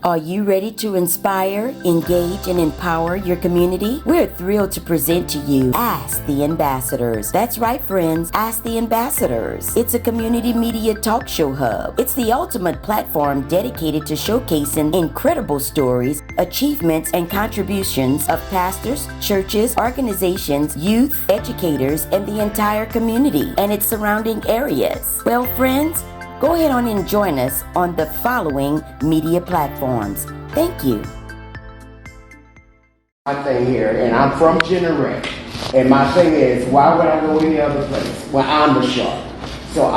Are you ready to inspire, engage, and empower your community? We're thrilled to present to you Ask the Ambassadors. That's right, friends. Ask the Ambassadors. It's a community media talk show hub. It's the ultimate platform dedicated to showcasing incredible stories, achievements, and contributions of pastors, churches, organizations, youth, educators, and the entire community and its surrounding areas. Well, friends, go ahead on and join us on the following media platforms. Thank you. My thing here, and I'm from Generate, and my thing is, why would I go any other place when I'm the shark? So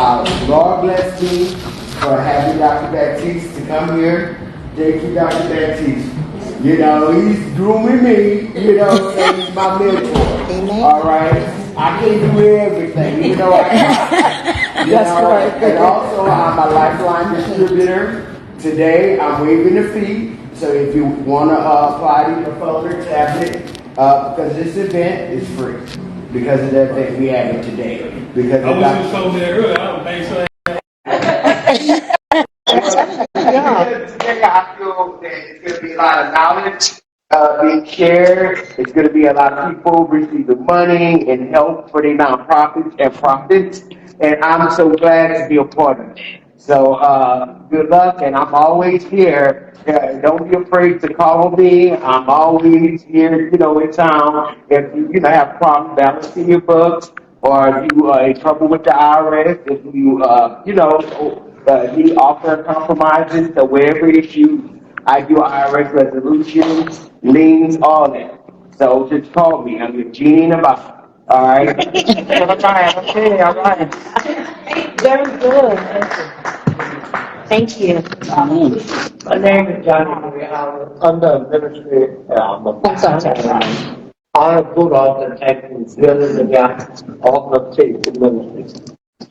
Lord bless me for having Dr. Baptiste to come here. Thank you, Dr. Baptiste. You know, he's grooming me, you know, and he's my mentor. Amen. All right? I can't do everything, you know. That's right. And also, I'm a lifeline distributor. Today, I'm waiving the fee. So if you want to apply to your phone or tablet, because this event is free. Because of that thing we have it today. Because I was just told me earlier, I don't think so. Today, I feel that it's going to be a lot of knowledge being shared. It's going to be a lot of people receiving money and help for their nonprofits and profits. And I'm so glad to be a part of it. So good luck, and I'm always here. Don't be afraid to call me. I'm always here, you know, in town. If you have problems balancing your books, or if you are in trouble with the IRS, if you need offer compromises, so wherever it's you, I do IRS resolutions, liens, all that. So just call me. I'm your genie in a bottle. All right. Okay, all right. Very good. Thank you. My name is Johnny. I'm under ministry. I put on the Texas building the gap of the state ministry.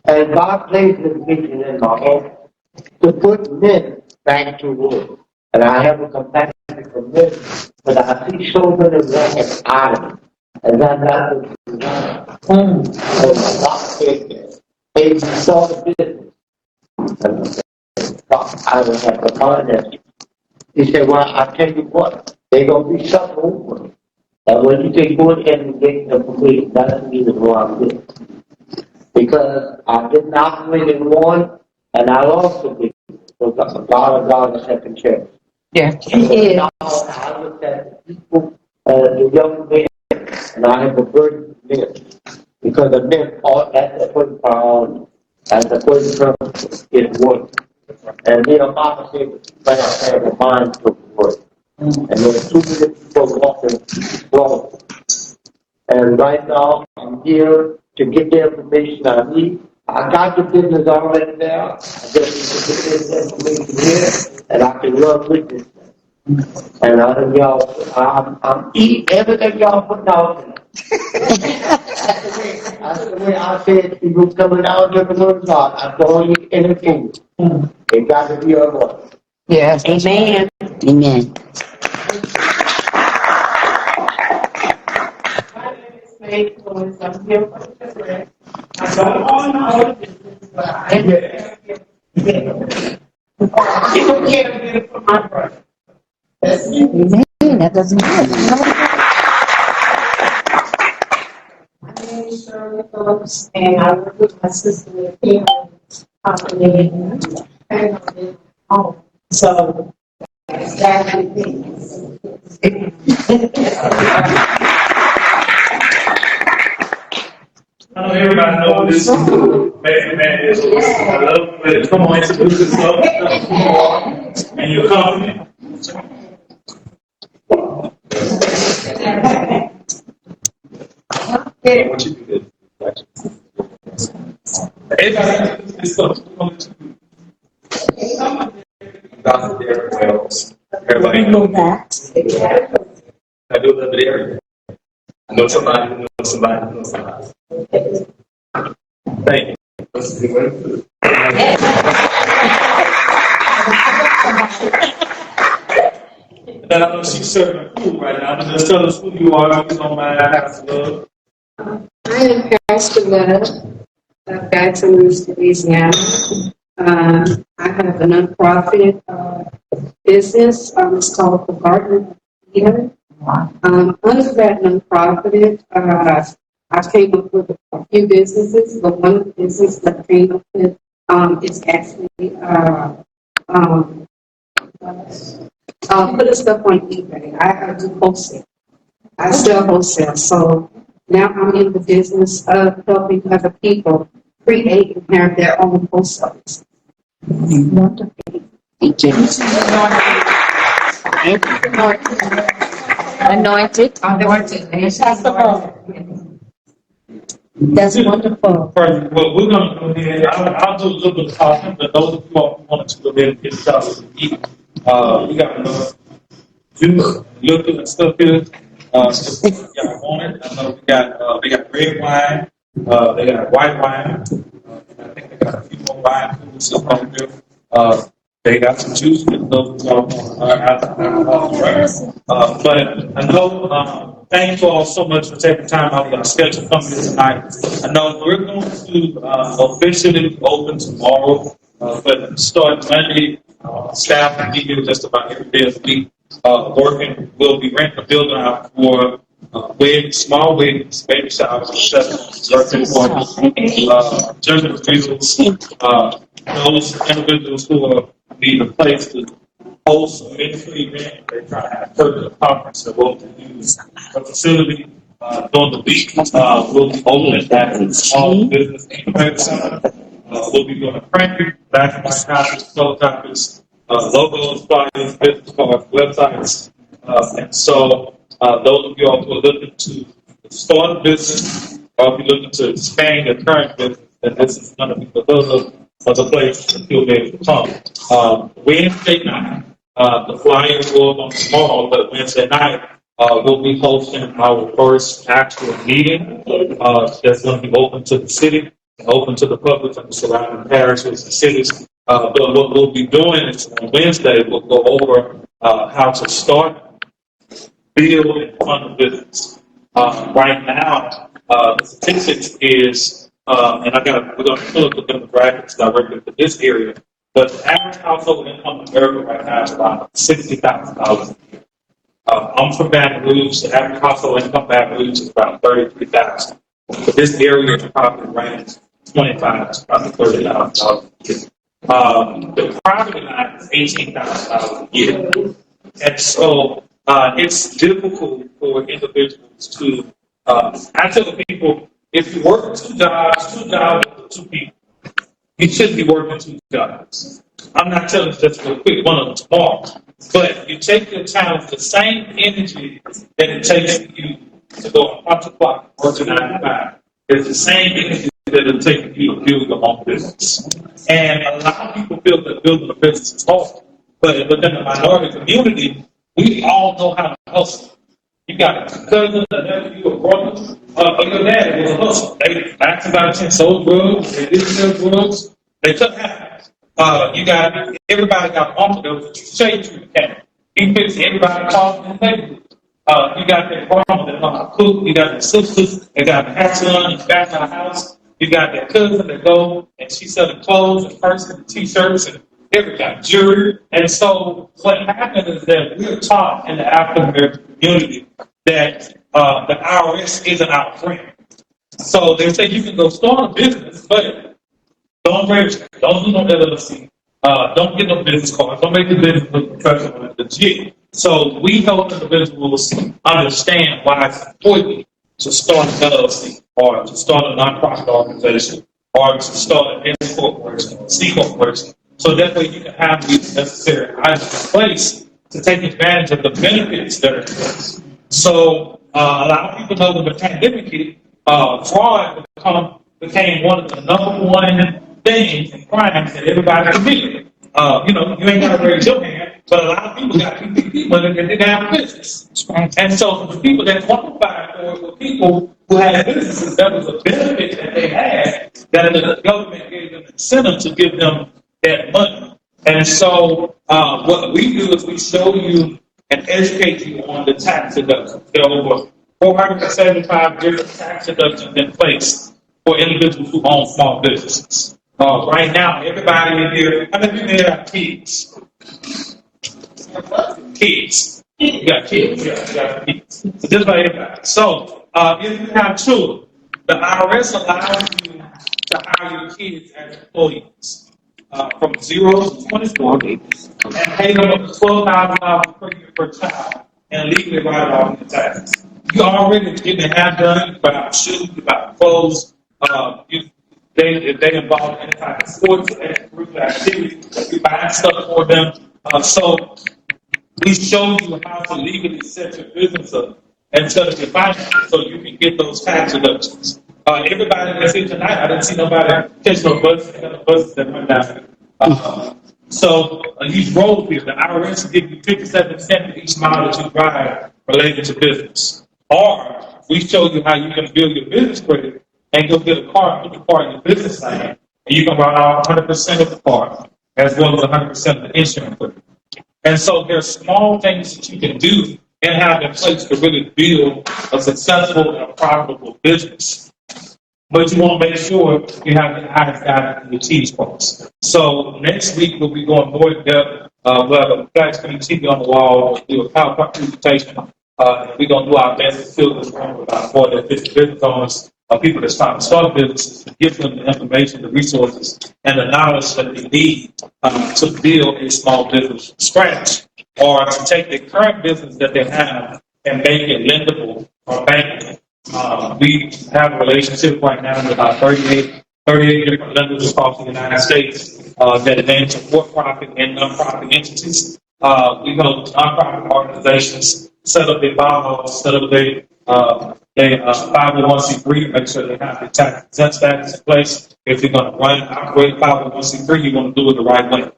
And God placed this vision in my heart to put men back to work. And I have a compassion for men, but I see so many wrong items. And I'm not the and I'm not taking. They saw the business. I will have to find that. He said, well, I tell you what, they're going to be shut over. And when you say go ahead and get the police, that doesn't mean it's wrong thing. Because I didn't operate in one, and I also did. So God a second chance. Yeah. Now I looked at the people, the young men, and I have a burden of men. Because the men are at the point priority, at the point purpose is work. And then a Bible says, but I have a mind to work. And there's too many people walking wrong. And right now, I'm here to get the information I need. I got the business already there. I just need to get this information here, and I can run with this. And I'm eating everything y'all put out there. That's the way I said people coming out to the Lord's heart. I don't eat anything. It got to be a Lord. Yes. Amen. Amen. I'm here for the rest. I don't own my own business, but I am here. You don't care to for my brother. That's it. Amen. That doesn't matter. My name is Shirley Phillips, and I work with my sister in the company and on home. So that's the thing. I know everybody knows this man is. I love it. Come on, introduce yourself and your company. What you do this? Everybody, this stuff. Dr. Derek Wells. Everybody knows that. I do a little bit of everything. I know somebody who knows somebody who knows somebody. Thank you. And I know she's serving food right now. Just tell us who you are. If you don't mind, Pastor Love. I am Pastor Love of Baton Rouge, Louisiana. I have a nonprofit business. It's called the Garden of Eden. Under that nonprofit, I came up with a few businesses, but one of the businesses that I came up with is actually putting stuff on eBay. I do wholesale. I sell wholesale. So now I'm in the business of helping other people create and have their own wholesale. Wonderful. Thank you. Anointed. That's wonderful. Perfect. Well, we're going to go ahead. I'll do a little bit of talking, but those of you all who want to go ahead and get started to eat, we got enough juice, liquid, and stuff here. Just y'all want it. I know they got red wine, they got white wine. I think they got a few more wine coolers over there. They got some juice with those y'all want alcohol drink. But I know, thank you all so much for taking time out of your schedule to come here tonight. I know we're going to officially open tomorrow, but start Monday, staff will be here just about every day of the week. Working, we'll be renting a building out for weddings, small weddings, baby showers, birthday parties, gender reveals, those individuals who are need a place to host a ministry event. They try to have a conference that will use a facility during the week. We'll be opening that small business incubator center. We'll be doing a printing, back in my copies, color copies, logos, flyers, business cards, websites. And so those of you all who are looking to start a business or if you're looking to expand your current business, then this is going to be the place that you'll be able to come. Wednesday night, the flyer will go on tomorrow, but Wednesday night, we'll be hosting our first actual meeting that's going to be open to the city and open to the public and the surrounding parishes and cities. But what we'll be doing is on Wednesday, we'll go over how to start, build, and fund a business. Right now, the statistics is, and we're going to pull up the demographics directly for this area, but the average household income in America right now is about $60,000 a year. I'm from Baton Rouge. The average household income in Baton Rouge is about $33,000. But this area is probably range 25 to probably $30,000 a year. The property line is $18,000 a year. And so it's difficult for individuals to, I tell people, if you work two jobs for two people, you shouldn't be working two jobs. I'm not telling you just to quit one of them tomorrow, but you take your time with the same energy that it takes for you to go on punch a clock, work to 9 to 5. It's the same energy that it'll take for you to build your own business. And a lot of people feel that building a business is hard, but within the minority community, we all know how to hustle. You got a cousin, a nephew, a brother, or your dad was a hustler. They acted about 10 sold drugs, they didn't sell drugs, they took half. You got everybody got an uncle that was a shade tree mechanic. He fixed everybody's car in the neighborhood. You got that grandma that know how to cook, you got the sisters that got a hat on in the back of the house, you got that cousin that go and she selling clothes and purses and t-shirts and everything, jewelry. And so what happened is that we're taught in the African American community that the IRS isn't our friend. So they say you can go start a business, but don't register, don't do no LLC, don't get no business cards, don't make the business look professional and legit. So we help individuals understand why it's important to start an LLC or to start a nonprofit organization or to start an S corporation, C corporation. So that way you can have these necessary items in place to take advantage of the benefits that are in place. So a lot of people know that the pandemic hit, fraud became one of the number one things and crimes that everybody committed. You ain't got to raise your hand, but a lot of people got PPP money that didn't have a business. And so for the people that qualified for it were people who had businesses, that was a benefit that they had that the government gave them incentive to give them that money. And so what we do is we show you and educate you on the tax deductions. There are over 475 different tax deductions in place for individuals who own small businesses. Right now, everybody in here, how many of you have kids? Kids. You got kids. You got kids. So just about everybody. So if you have children, the IRS allows you to hire your kids as employees from 0 to 24 and pay them up to $12,000 per year per child and legally write it off in the taxes. You already getting half done. You buy shoes, you buy clothes. If they involve any type of sports or extracurricular activity, you buy stuff for them. So we show you how to legally set your business up and set up your finances so you can get those tax deductions. Everybody that's here tonight, I didn't see nobody catch no buses. They got no buses that went down. So these road here, the IRS will give you 57 cents for each mile that you drive related to business. Or we show you how you can build your business credit and go get a car, put the car in your business name, and you can run out 100% of the car as well as 100% of the insurance credit. And so there's small things that you can do and have in place to really build a successful and a profitable business. But you want to make sure you have the highest guide in the cheese parts. So next week we'll be going more in depth. We'll have a flat screen TV on the wall. We'll do a PowerPoint presentation. We're going to do our best to fill this room with about 40 or 50 business owners, people that's trying to start businesses, to give them the information, the resources, and the knowledge that they need to build a small business from scratch, or to take the current business that they have and make it lendable or bankable. We have a relationship right now with about 38 different lenders across the United States that manage for-profit and non-profit entities. We go to non-profit organizations, set up their bylaws, set up their 501c3, make sure they have the tax exempt status in place. If you're going to run and operate 501c3, you want to do it the right way.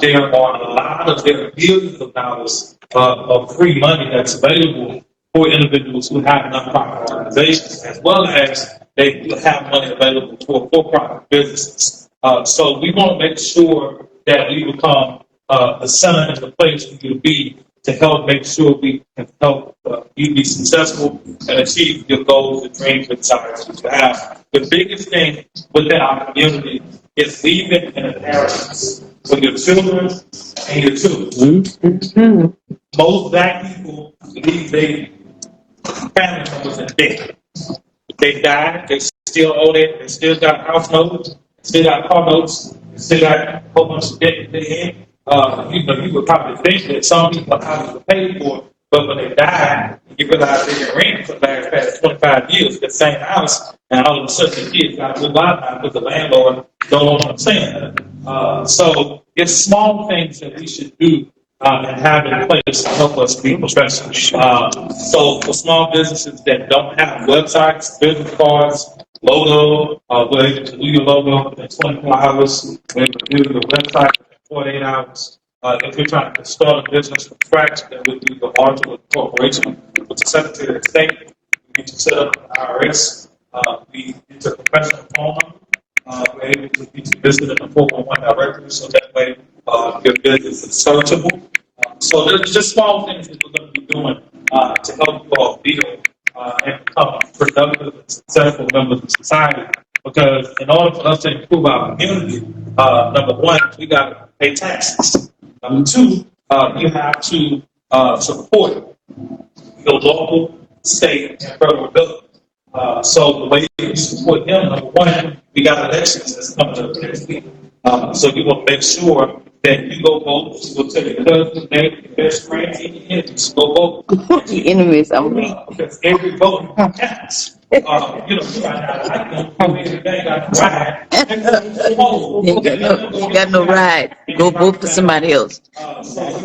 There are a lot of billions of dollars of free money that's available for individuals who have nonprofit organizations, as well as they have money available for profit businesses. So we want to make sure that we become the center and the place for you to be, to help make sure we can help you be successful and achieve your goals and dreams and desires that you have. The biggest thing within our community is leaving an inheritance for your children and your children. Mm-hmm. Most Black people leave their family members in debt. They died, they still owe it, they still got house notes, still got car notes, still got a whole bunch of debt in their head. You would probably think that some people houses are paid for, but when they die, you realize they didn't rent for the past 25 years the same house, and all of a sudden the kids got to move out now because the landlord don't know what I'm saying. So it's small things that we should do and have in place to help us be professional. So for small businesses that don't have websites, business cards, logo, we're able to do your logo in 24 hours. We're able to do the website in 48 hours. If you're trying to start a business from scratch, then we'll do the article of corporation with the Secretary of State. We get you set up with the IRS. We enter a professional phone number. We're able to get you listed in the 411 directory, so that way your business is searchable. So there's just small things that we're going to be doing to help you all build and become productive and successful members of society. Because in order for us to improve our community, number one, we got to pay taxes. Number two, you have to support your local, state, and federal government. So the way you support them, number one, we got elections that's coming up next week. So you want to make sure that you go vote. You go tell your cousin, neighbor, your best friends, and your enemies, go vote. The enemies, I'm weak. Because every vote counts. You might not like them, you ain't got no ride. Ain't got no ride. Go vote for somebody else. So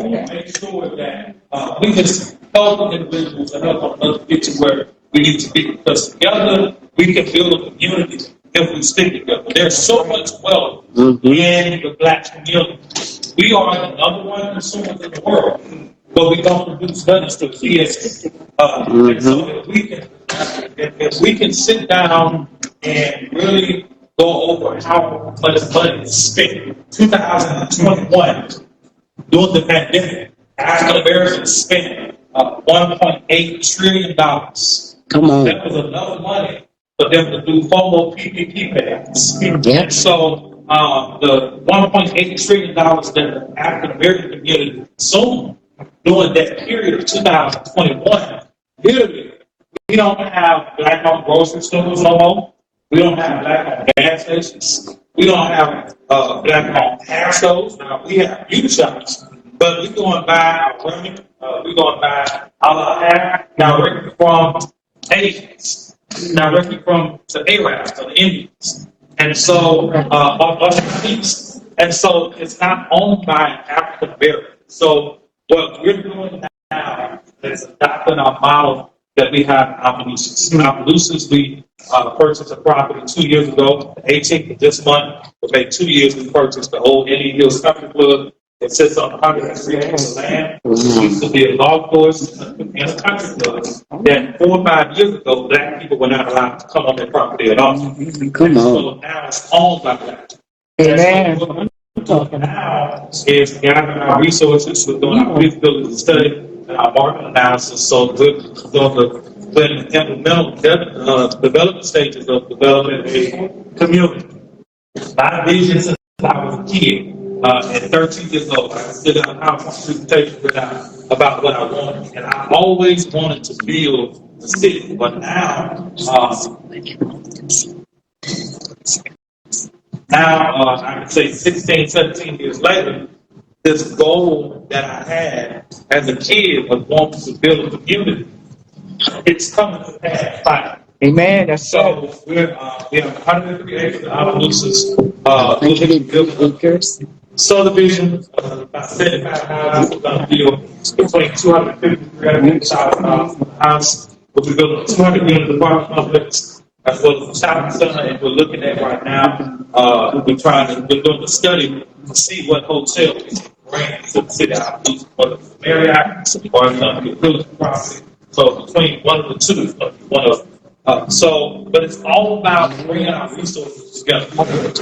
we want to make sure that we just help individuals and help others get to where we need to be. Because together we can build a community if we stick together. There's so much wealth in the Black community. We are the number one consumers in the world, but we don't produce nothing to kids. And so if we can sit down and really go over how much money is spent. 2021, during the pandemic, African Americans spent $1.8 trillion. Come on. That was enough money for them to do 4 more PPP payments. And so the $1.8 trillion that the African American community consumed during that period of 2021, literally, we don't have black-owned grocery stores no more. We don't have black-owned gas stations. We don't have black-owned hair stores. Now, we have beauty shops, but we go and buy our women. We go and buy all our hair directly from Asians, directly from the Arabs, to the Indians. And so, and so it's not owned by an African American. So what we're doing now is adopting our model that we have in Opelousas. In Opelousas, we purchased a property 2 years ago, the 18th of this month. It made 2 years we purchased the old Indian Hills Country Club. It sits on 103 acres of land. It used to be a golf course and a country club. Then 4 or 5 years ago, black people were not allowed to come on their property at all. Come on. So now it's owned by black people. Amen. So what we're talking now is gathering our resources, we're doing our feasibility study and our market analysis. So we're doing the implemental development stages of developing a community. My vision since I was a kid. At 13 years old, I stood at a conference presentation about what I wanted, and I always wanted to build the city. But now, I can say 16, 17 years later, this goal that I had as a kid of wanting to build a community, it's coming to pass finally. Amen. That's so. We have 103 acres of Opelousas. 103 acres. Subdivision, about 75 houses, we're going to build between 250 and 300,000 house. We'll be building 200 unit apartment complex as well as a shopping center, and we're looking at right now, we're doing the study to see what hotel we can bring to the city. Whether it's Marriott or it's going to be a village property. So between one of the two, one of but it's all about bringing our resources together.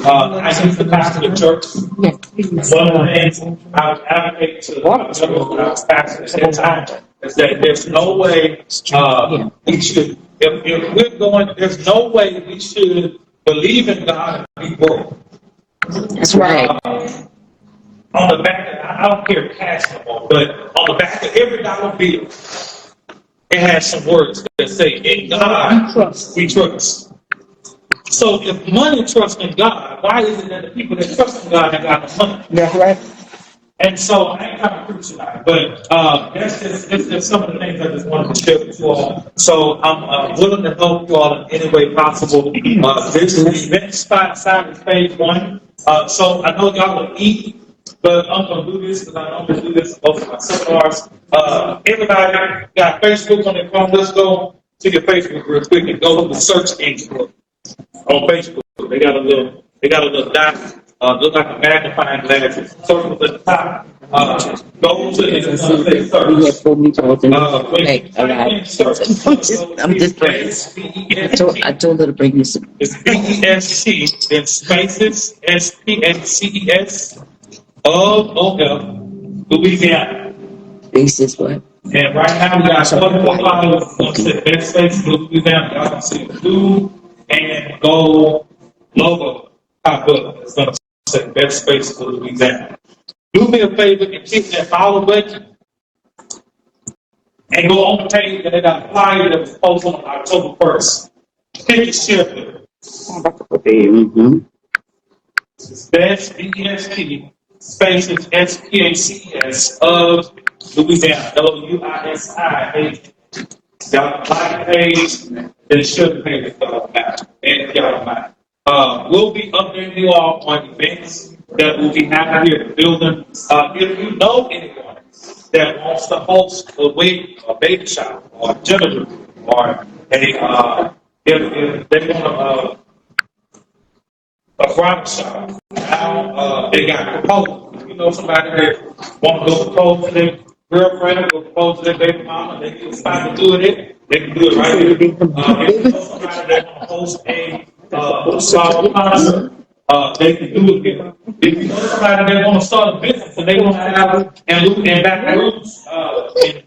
I used to pastor the church. One of the things I would advocate to when I was pastoring at that time is that there's no way we should, if we're going, there's no way we should believe in God and be broke. That's right. On the back, I don't care cash no more, but on the back of every dollar bill, it has some words that say, in God we trust. So if money trusts in God, why is it that the people that trust in God have got no money? That's right. And so I ain't kind of preaching tonight, but that's just some of the things I just wanted to share with you all. So I'm willing to help you all in any way possible. This is the event spot side of page 1. So I know y'all will eat. But I'm going to do this because I normally do this over my seminars. Everybody got Facebook on their phone. Let's go to your Facebook real quick and go to the search engine on Facebook. They got a little dot. Look like a magnifying glass. Circles at the top. Go to the search. I'm just praying. I told her to bring you some. It's BEST, then spaces, SPACES. Louisiana. Basis what? And right now we got 24 followers on the best space Louisiana. Y'all can see the blue and gold logo pop up. It's going to say best space for Louisiana. Do me a favor and click that follow button and go on the page that they got a flyer that was posted on October 1st. Hit the share button. Best BEST spaces SPACES of Louisiana, LUISIA. Y'all like the page, then share the page and y'all mind. We'll be updating you all on events that will be happening here in the building. If you know anyone that wants to host a wedding, a baby shower, or a gender, or if they want a bridal shower, now they got proposals. If you know somebody that want to go propose to their girlfriend or go propose to their baby mama, they can decide to do it. They can do it right here. If you know somebody that want to host a small concert, they can do it here. If you know somebody that want to start a business and they want to have in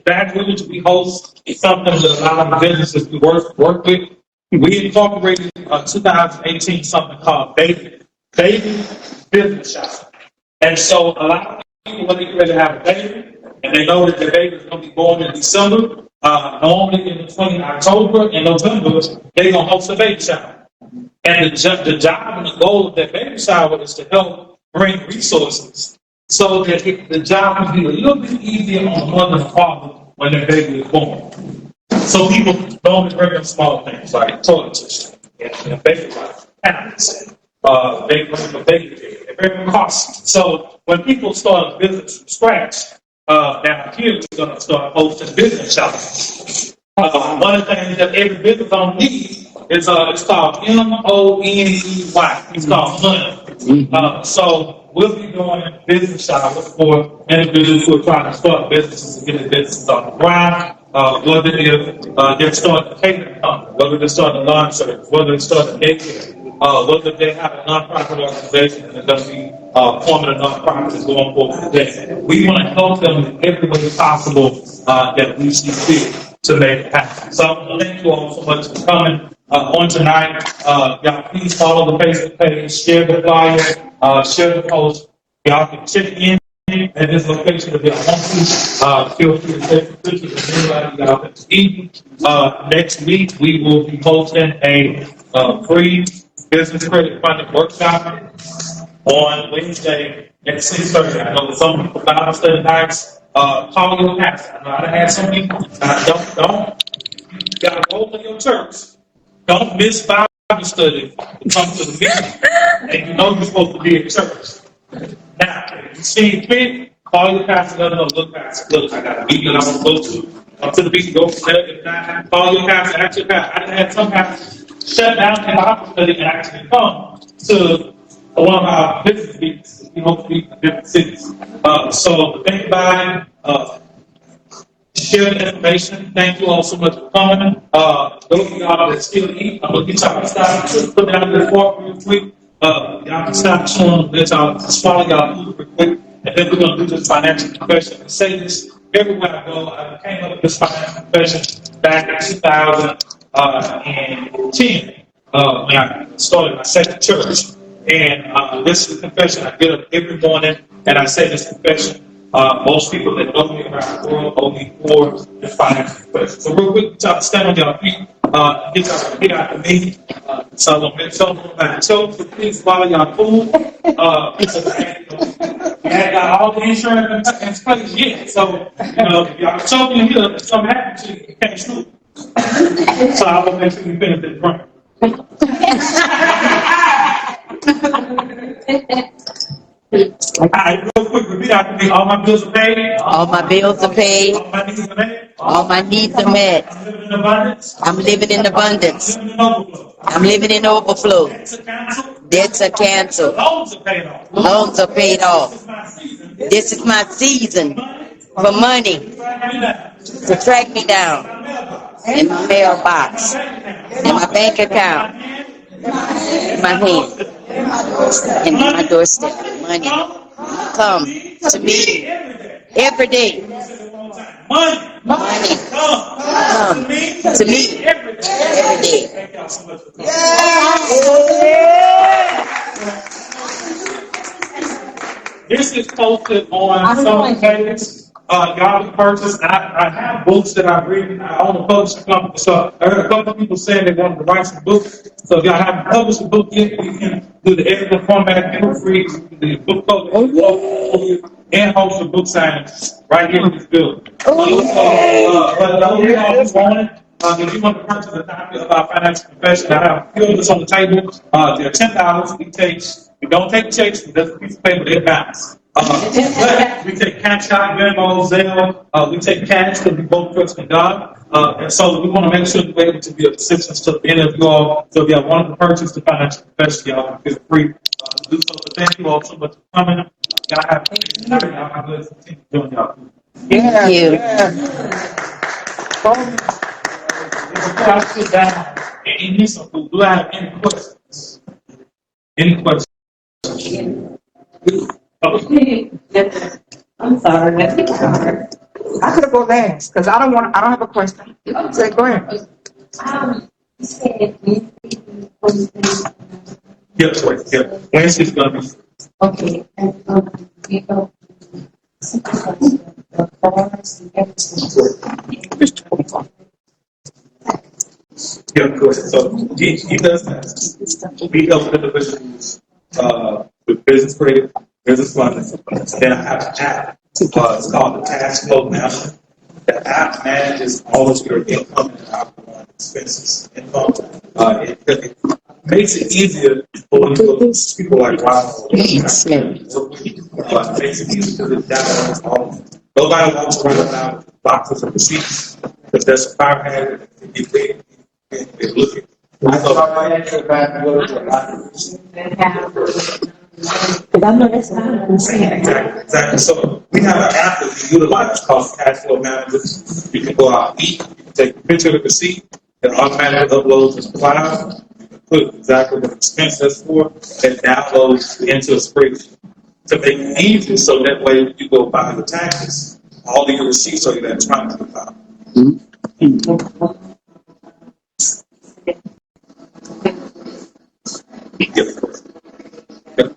Baton Rouge, we host something that a lot of businesses we work with. We incorporated 2018 something called David. baby business shop. And so a lot of people, when they get ready to have a baby, and they know that the baby is going to be born in December, normally in between October and November, they're going to host a baby shower. And the job and the goal of that baby shower is to help bring resources so that the job can be a little bit easier on the mother and father when their baby is born. So people normally bring up small things like toilet tissue and baby wipes, pads, they bring a baby bed, they bring a cost. So when people start a business from scratch, now here we're going to start hosting business shops. One of the things that every business owner needs is it's called MONEY. It's called money. So we'll be doing business showers for individuals who are trying to start businesses and get their businesses on the ground. Whether they're starting a catering company, whether they're starting a lawn service, whether they're starting a daycare, whether they have a nonprofit organization and they're going to be forming a nonprofit that's going forward today. We want to help them in every way possible that we see fit to make it happen. So thank you all so much for coming on tonight. Y'all please follow the Facebook page, share the flyer, share the post. Y'all can check in at this location if y'all want to. Feel free to take pictures of anybody y'all can see. Next week we will be hosting a free business credit funding workshop on Wednesday at 6:30. I know some people Bible study nights. Call your pastor. I know I had some people. Don't. You got to roll in your church. Don't miss Bible study to come to the meeting. And you know you're supposed to be in church. Now, if you see fit, call your pastor. Let them know. Look, pastor. Look, I got a meeting I want to go to. Come to the meeting. Go for that. If not, call your pastor. Ask your pastor. I had some pastors shut down their Bible study and actually come to one of our business meetings. We hope to meet in different cities. So think about it. Share the information. Thank you all so much for coming. Those of y'all that still eat, I'm going to get y'all to stop and put down the fork real quick. Y'all can stop chewing. Let y'all swallow y'all food real quick. And then we're going to do this financial confession. I say this everywhere I go. I came up with this financial confession back in 2010 when I started my second church. And this is a confession. I get up every morning and I say this confession. Most people that know me around the world owe me for the financial confession. So real quick, y'all stand on your feet. Get y'all get out the meeting. So I'm going to tell them about it. So please swallow y'all food. You haven't got all the insurance in place yet. So, if y'all choking here, if something happens to you, you can't shoot. So I will make sure you finish this run. All right, real quick, repeat after me. All my bills are paid. All my bills are paid. All my needs are met. All my needs are met. I'm living in abundance. I'm living in abundance. I'm living in overflow. I'm living in overflow. Debts are canceled. Debts are canceled. Loans are paid off. Loans are paid This off. is my season. This is my season for money to track me down in my mailbox, in my bank account, in my hand, and on my doorstep. Money come to me every day. Money come to me every day. Thank y'all so much for coming. This is posted on some of the pages. Y'all can purchase. I have books that I've written. I own a publishing company. So I heard a couple of people saying they wanted to write some books. So if y'all haven't published a book yet, we can do the edible format for free. The book cover and host a book signing right here in this building. But those of y'all who want it, if you want to purchase a copy of our financial confession, I have a few of this on the table. They're $10. We don't take checks. We just a piece of paper. They're balance. We take cash out, Venmo, Zelle. We take cash because we both trust in God. And so we want to make sure we're able to be of assistance to any of you all. So if y'all want to purchase the financial confession, y'all can feel free to do so. So thank you all so much for coming. Y'all have y'all have a continue doing y'all. Thank you. Before I sit down and eat me some food, do I have any questions? Any questions? I'm sorry, that's hard. I could go last because I don't have a question. Say, go ahead. You said Yeah, correct. Yeah, Wednesday's gonna be. Okay, and, you know, the bars and everything. Yeah, correct. So he does that. We help individuals with business credit, business funding. Then I have an app. It's called the Cash Flow Manager. The app manages all of your income and outgoing expenses. It makes it easier for people like Ron. Makes it easier to download all of it. Nobody wants to run around with boxes of receipts because there's a fire hazard that can be big. They're looking. Exactly. So we have an app that we utilize called Cash Flow Manager. You can go out and eat, you can take a picture of the receipt, it automatically uploads to the cloud. You can put exactly what expense that's for, and downloads into a spreadsheet to make it easy. So that way, when you go buy the taxes, all of your receipts are electronically filed.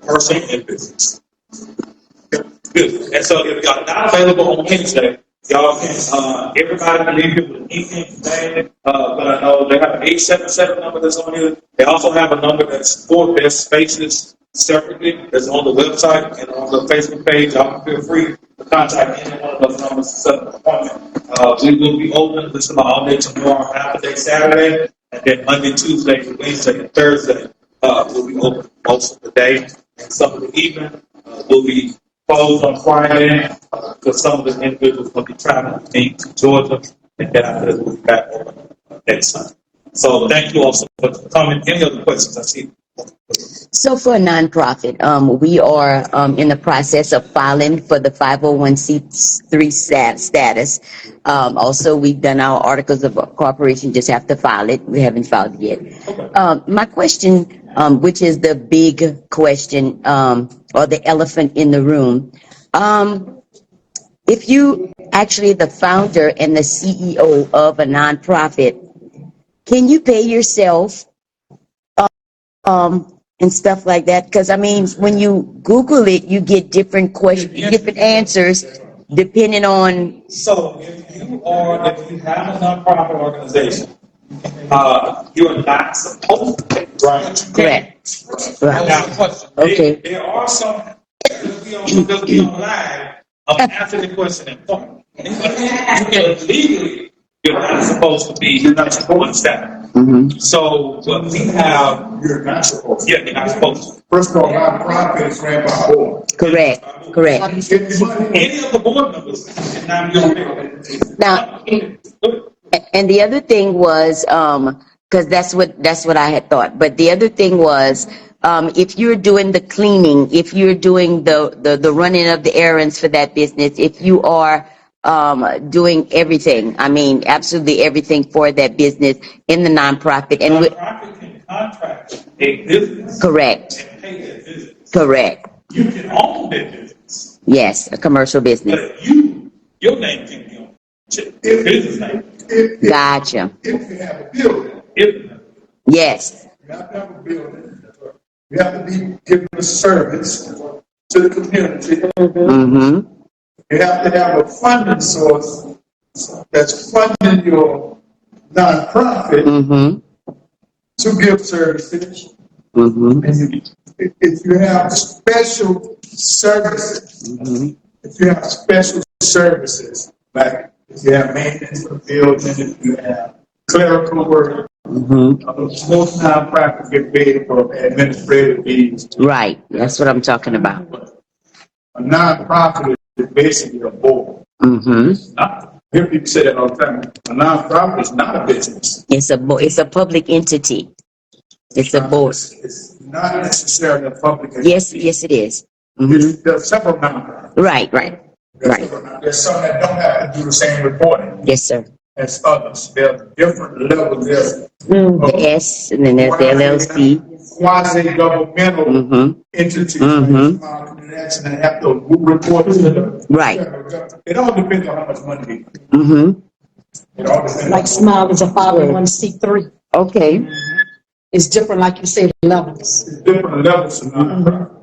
Personal and business. Good. And so if y'all not available on Wednesday, y'all can, everybody can leave here with an email today. But I know they have an 877 number that's on here. They also have a number that's for best spaces separately that's on the website and on the Facebook page. Y'all can feel free to contact any one of those numbers to set up an appointment. We will be open this is all day tomorrow, half a day Saturday, and then Monday, Tuesday, Wednesday, and Thursday will be open most of the day. And some of the evening will be closed on Friday because some of the individuals will be traveling to Georgia, and then after that we'll be back open next Sunday. So thank you all so much for coming. Any other questions? I see. So for a nonprofit, we are in the process of filing for the 501c3 status. Also, we've done our articles of incorporation, just have to file it. We haven't filed it yet. My question, which is the big question, or the elephant in the room, if you actually the founder and the CEO of a nonprofit, can you pay yourself and stuff like that? Because I mean, when you Google it, you get different questions, different answers, depending on. So if you have a nonprofit organization, you're not supposed to pay. Right. Correct. Right. Now, Okay. There are some that'll be online. I'm answering the question in part. Legally, you're not supposed to that. Mm-hmm. So what we have, you're not supposed to. Yeah, you're not supposed to. First of all, nonprofit is ran by a board. Correct. Correct. Any of the board members can not get Now, and the other thing was, because that's what I had thought. But the other thing was, if you're doing the cleaning, if you're doing the running of the errands for that business, if you are doing everything, I mean, absolutely everything for that business in the nonprofit. And nonprofit can contract a business. Correct. And pay that business. Correct. You can own that business. Yes, a commercial business. But your name can be on the business name. Gotcha. If you have a building, Yes. you have to have a building. You have to be giving a service to the community. Mm-hmm. You have to have a funding source that's funding your nonprofit Mm-hmm. to give services. Mm-hmm. And if you have special services, if you have special services, like if you have maintenance of building, if you have clerical work, most nonprofits get paid for administrative fees. Right. That's what I'm talking about. A nonprofit is basically a board. Mm-hmm. I hear people say that all the time. A nonprofit is not a business. It's a public entity. It's a board. It's not necessarily a public entity. Yes, it is. Mm-hmm. There are several nonprofits. Right. There's some that don't have to do the same reporting Yes, sir. as others. There are different levels there. The S, and then there's the LLC. Quasi-governmental entities. And have to report to the Right. It all depends on how much money they get. Mm-hmm. It all depends. Like Smile is a 501c3. Okay. It's different, like you said, levels. It's different levels of nonprofit.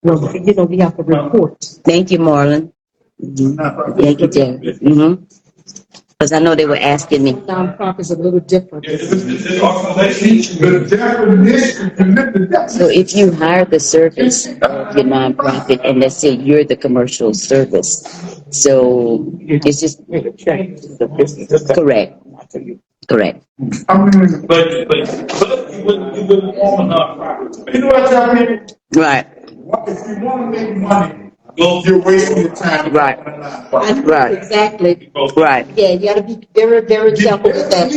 Well, you know, we have to report. Thank you, Marlon. Thank you, Jerry. Because I know they were asking me. Nonprofit is a little different. The definition, So if you hire the service of your nonprofit, and let's say you're the commercial service, so it's just correct. Correct. I mean, But you wouldn't form a nonprofit. you know what I mean? Right. If you want to make money, you're wasting your time. Right. Right. Exactly. Right. Yeah, you gotta be very, very careful with that.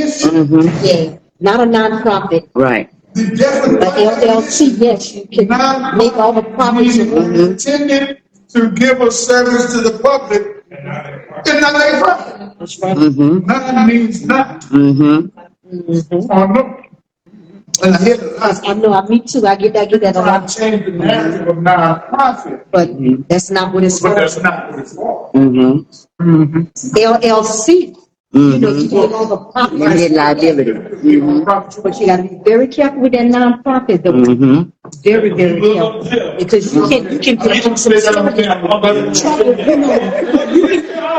Yeah, not a nonprofit. Right. But LLC, yes, you can make all the profits. Intended to give a service to the public, it's not a profit. That's right. Nothing means nothing. Or no. And I hear I know, me too, I get that a trying lot, to change the narrative of nonprofit, but that's not what it's but for. that's not what it's for. LLC, you know, you get all the Limited profits. liability. But you gotta be very careful with that nonprofit, though. Very, very careful. Because you can get into some trouble, you know,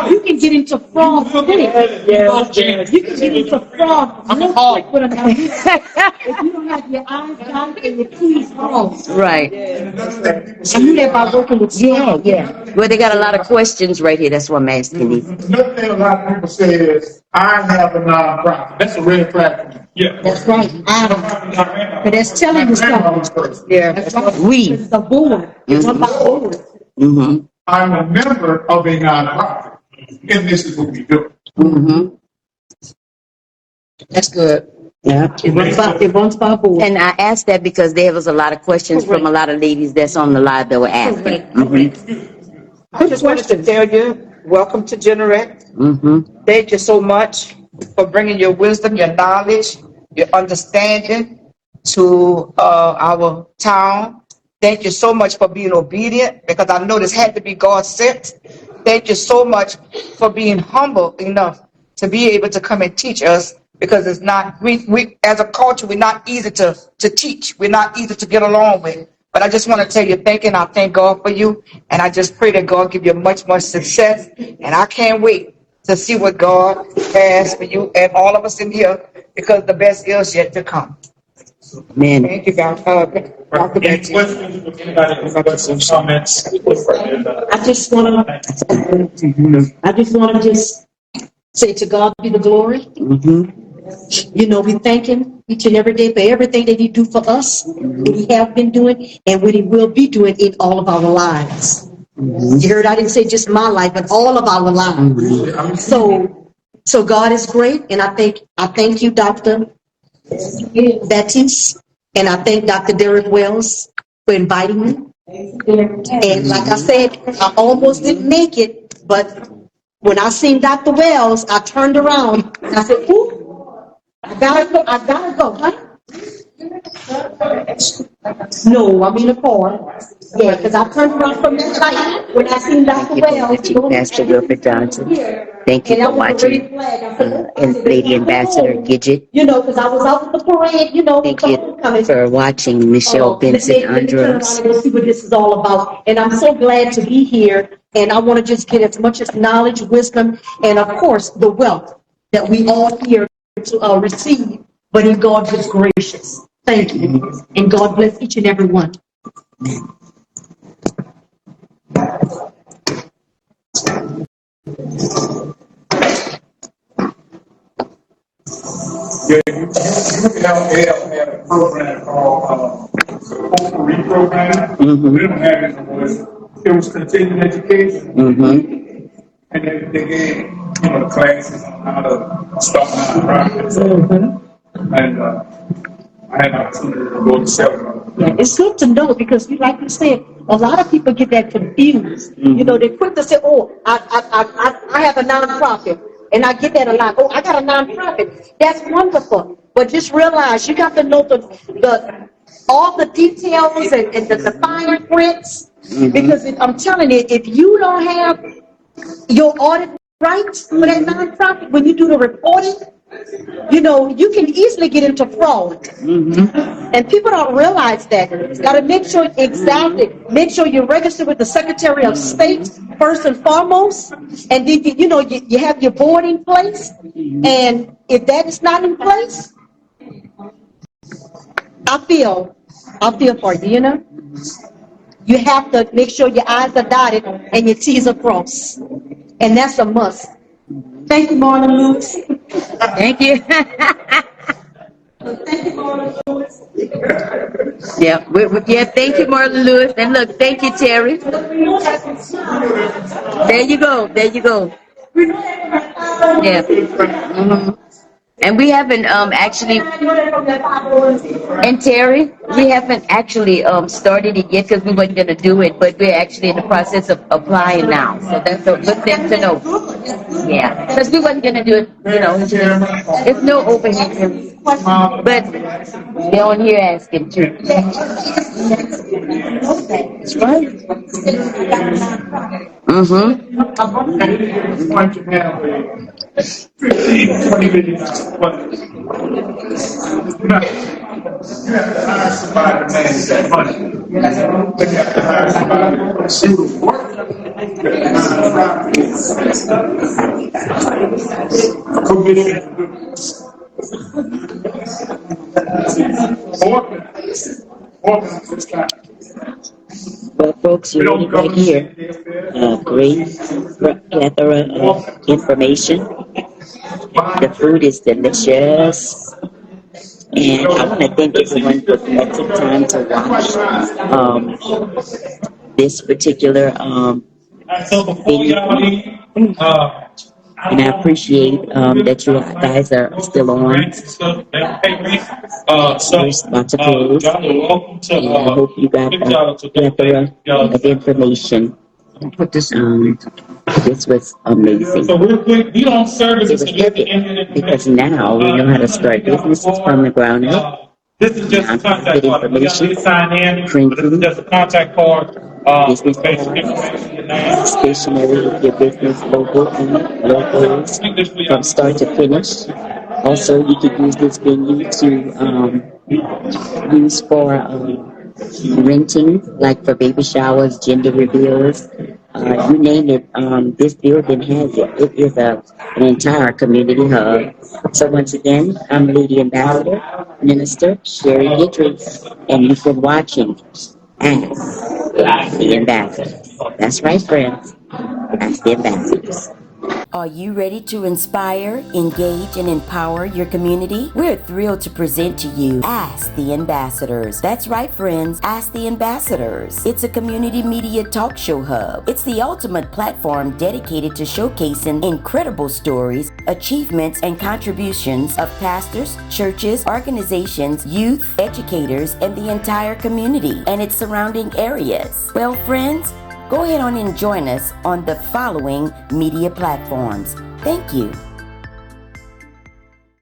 you can get into fraud with it. You can get into fraud real quick with a nonprofit. If you don't have your eyes dotted and your T's crossed. Right. I knew that by working with you. Yeah. Well, they got a lot of questions right here. That's why I'm asking you. Another thing a lot of people say is, I have a nonprofit. That's a red flag for me. Yeah. That's right. But that's telling you something. Yeah. That's right. We. It's a board. It's about board. I'm a member of a nonprofit, and this is what we do. That's good. Yeah. It runs by board. And I asked that because there was a lot of questions from a lot of ladies that's on the live that were asking. I just wanted to tell you, welcome to Generate. Thank you so much for bringing your wisdom, your knowledge, your understanding to our town. Thank you so much for being obedient, because I know this had to be God sent. Thank you so much for being humble enough to be able to come and teach us, because it's not, we as a culture, we're not easy to teach. We're not easy to get along with. But I just want to tell you thank you, and I thank God for you. And I just pray that God give you much, much success. And I can't wait to see what God has for you and all of us in here, because the best is yet to come. Man. Thank you, God. Any questions? Anybody have questions, comments? I just want to just say to God be the glory. You know, we thank him each and every day for everything that he do for us, what he have been doing, and what he will be doing in all of our lives. You heard I didn't say just my life, but all of our lives. So God is great, and I thank you, Dr. Bettis, and I thank Dr. Derek Wells for inviting me. And like I said, I almost didn't make it, but when I seen Dr. Wells, I turned around and I said, ooh, I gotta go, right? No, I'm in the car. Yeah, because I turned around from that light when I seen Dr. Wells. Pastor Wilfred Johnson. Thank you for watching. And Lady Ambassador Gidget. You know, because I was out with the parade, you know. Thank you for watching Michelle Vincent Andros. Let me see what this is all about. And I'm so glad to be here. And I want to just get as much as knowledge, wisdom, and of course, the wealth that we all here to receive. But in God is gracious. Thank you. And God bless each and every one. Yeah, you have a program called Potpourri Program. We don't have it anymore. It was continuing education. And they gave, classes on how to start nonprofits. And I had an opportunity to go to several. Yeah, it's good to know, because like you said, a lot of people get that confused. You know, they're quick to say, oh, I have a nonprofit. And I get that a lot. Oh, I got a nonprofit. That's wonderful. But just realize you got to know all the details and the fine prints. Because I'm telling you, if you don't have your audit rights for that nonprofit, when you do the reporting, you know, you can easily get into fraud. And people don't realize that. Got to make sure make sure you're registered with the Secretary of State first and foremost. And then, you have your board in place. And if that is not in place, I feel for you, You have to make sure your I's are dotted and your T's are crossed. And that's a must. Thank you, Marlon Lewis. Thank you. Yeah, thank you, Marlon Lewis. And look, thank you, Terry. There you go. Yeah. And we haven't actually, and Terry, we haven't actually started it yet because we weren't going to do it, but we're actually in the process of applying now. So that's what let them to know. Yeah, because we weren't going to do it, it's no overhead. But they're on here asking too. That's right. Want to have a 15, 20 million budget. You have to hire somebody to manage that money. But you have to hire somebody to do the work. Well, folks, you heard it right here. Great plethora of information. The food is delicious. And I want to thank everyone for taking time to watch this particular video. And I appreciate that you guys are still on. There's lots of clothes. And I hope you got a plethora of information. This was amazing. So real quick, we don't service It was perfect because now we know how to start businesses from the ground up. This is just a contact card. We got to sign in. This is just a contact card. Business cards, stationery with your business logo and logos from start to finish. Also, you could use this venue to use for renting, like for baby showers, gender reveals. You name it, this building has it. It is an entire community hub. So once again, I'm Lady Ambassador, Minister Sherry Guidry, and you've been watching Ask the Ambassadors. That's right, friends. Ask the Ambassadors. Are you ready to inspire, engage, and empower your community? We're thrilled to present to you Ask the Ambassadors. That's right, friends. Ask the Ambassadors. It's a community media talk show hub. It's the ultimate platform dedicated to showcasing incredible stories, achievements, and contributions of pastors, churches, organizations, youth, educators, and the entire community and its surrounding areas. Well, friends, go ahead on and join us on the following media platforms. Thank you.